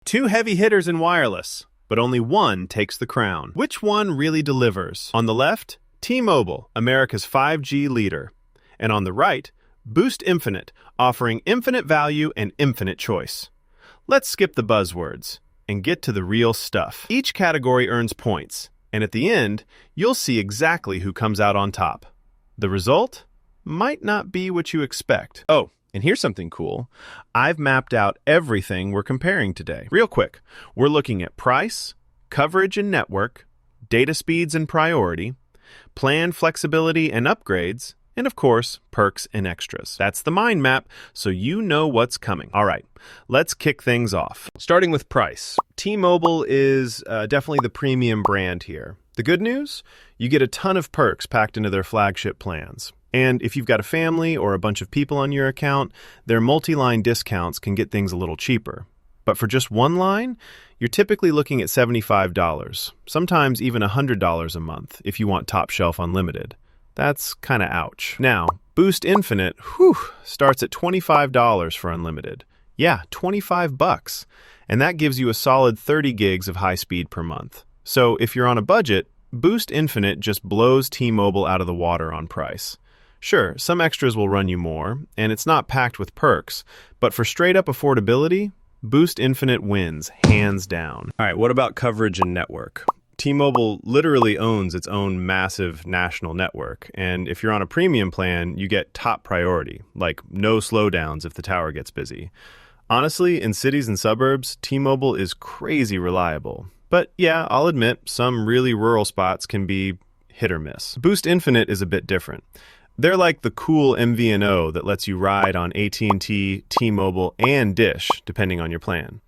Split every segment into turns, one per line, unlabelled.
Two heavy hitters in wireless, but only one takes the crown. Which one really delivers? On the left, T-Mobile, America's 5G leader. And on the right, Boost Infinite, offering infinite value and infinite choice. Let's skip the buzzwords and get to the real stuff. Each category earns points, and at the end, you'll see exactly who comes out on top. The result might not be what you expect. Oh, and here's something cool. I've mapped out everything we're comparing today. Real quick, we're looking at price, coverage and network, data speeds and priority, plan flexibility and upgrades, and of course, perks and extras. That's the mind map, so you know what's coming. All right, let's kick things off. Starting with price. T-Mobile is definitely the premium brand here. The good news? You get a ton of perks packed into their flagship plans. And if you've got a family or a bunch of people on your account, their multi-line discounts can get things a little cheaper. But for just one line, you're typically looking at $75, sometimes even $100 a month if you want top shelf unlimited. That's kind of ouch. Now, Boost Infinite, starts at $25 for unlimited. Yeah, $25. And that gives you a solid 30 gigs of high speed per month. So if you're on a budget, Boost Infinite just blows T-Mobile out of the water on price. Sure, some extras will run you more, and it's not packed with perks, but for straight-up affordability, Boost Infinite wins, hands down. All right, what about coverage and network? T-Mobile literally owns its own massive national network, and if you're on a premium plan, you get top priority, like no slowdowns if the tower gets busy. Honestly, in cities and suburbs, T-Mobile is crazy reliable. But yeah, I'll admit, some really rural spots can be hit or miss. Boost Infinite is a bit different. They're like the cool MVNO that lets you ride on AT&T, T-Mobile, and Dish, depending on your plan.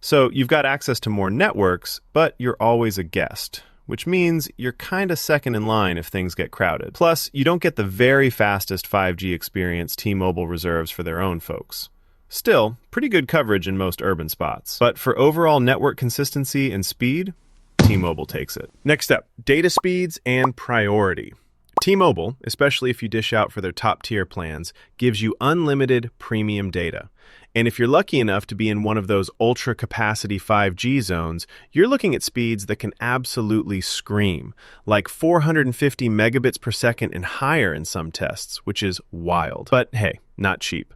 So you've got access to more networks, but you're always a guest, which means you're kind of second in line if things get crowded. Plus, you don't get the very fastest 5G experience T-Mobile reserves for their own folks. Still, pretty good coverage in most urban spots. But for overall network consistency and speed, T-Mobile takes it. Next up, data speeds and priority. T-Mobile, especially if you dish out for their top-tier plans, gives you unlimited premium data. And if you're lucky enough to be in one of those ultra-capacity 5G zones, you're looking at speeds that can absolutely scream, like 450 megabits per second and higher in some tests, which is wild. But hey, not cheap.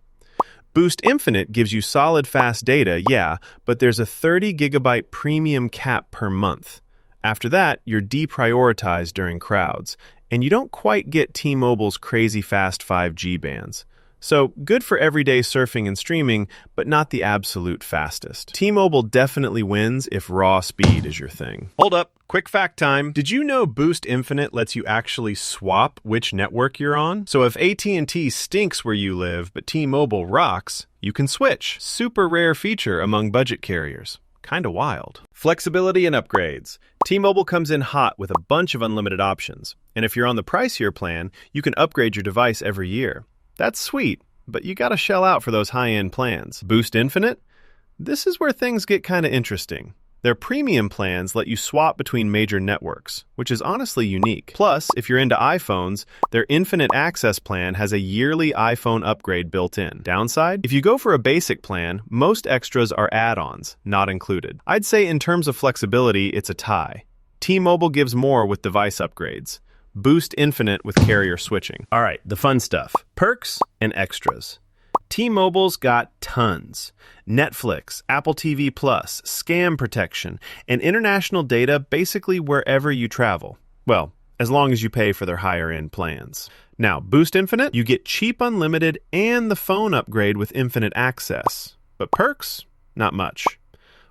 Boost Infinite gives you solid fast data, yeah, but there's a 30 gigabyte premium cap per month. After that, you're deprioritized during crowds, and you don't quite get T-Mobile's crazy fast 5G bands. So good for everyday surfing and streaming, but not the absolute fastest. T-Mobile definitely wins if raw speed is your thing. Hold up, quick fact time. Did you know Boost Infinite lets you actually swap which network you're on? So if AT&T stinks where you live, but T-Mobile rocks, you can switch. Super rare feature among budget carriers. Kinda wild. Flexibility and upgrades. T-Mobile comes in hot with a bunch of unlimited options. And if you're on the pricier plan, you can upgrade your device every year. That's sweet, but you gotta shell out for those high-end plans. Boost Infinite? This is where things get kinda interesting. Their premium plans let you swap between major networks, which is honestly unique. Plus, if you're into iPhones, their Infinite Access plan has a yearly iPhone upgrade built in. Downside? If you go for a basic plan, most extras are add-ons, not included. I'd say in terms of flexibility, it's a tie. T-Mobile gives more with device upgrades. Boost Infinite with carrier switching. All right, the fun stuff. Perks and extras. T-Mobile's got tons. Netflix, Apple TV+, scam protection, and international data basically wherever you travel. Well, as long as you pay for their higher-end plans. Now, Boost Infinite, you get cheap unlimited and the phone upgrade with Infinite Access. But perks? Not much.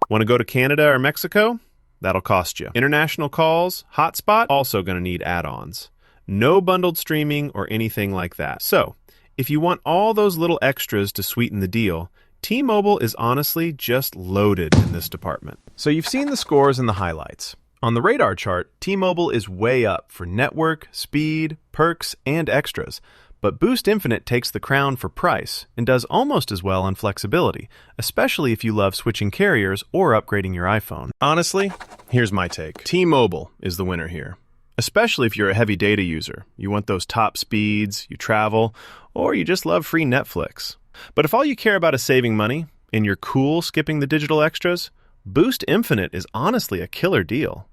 Want to go to Canada or Mexico? That'll cost you. International calls, hotspot, also going to need add-ons. No bundled streaming or anything like that. So, if you want all those little extras to sweeten the deal, T-Mobile is honestly just loaded in this department. So you've seen the scores and the highlights. On the radar chart, T-Mobile is way up for network, speed, perks, and extras. But Boost Infinite takes the crown for price and does almost as well on flexibility, especially if you love switching carriers or upgrading your iPhone. Honestly, here's my take. T-Mobile is the winner here. Especially if you're a heavy data user. You want those top speeds, you travel, or you just love free Netflix. But if all you care about is saving money, and you're cool skipping the digital extras, Boost Infinite is honestly a killer deal.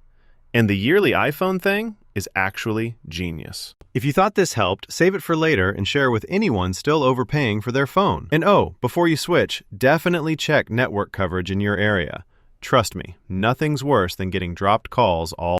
And the yearly iPhone thing is actually genius. If you thought this helped, save it for later and share with anyone still overpaying for their phone. And oh, before you switch, definitely check network coverage in your area. Trust me, nothing's worse than getting dropped calls all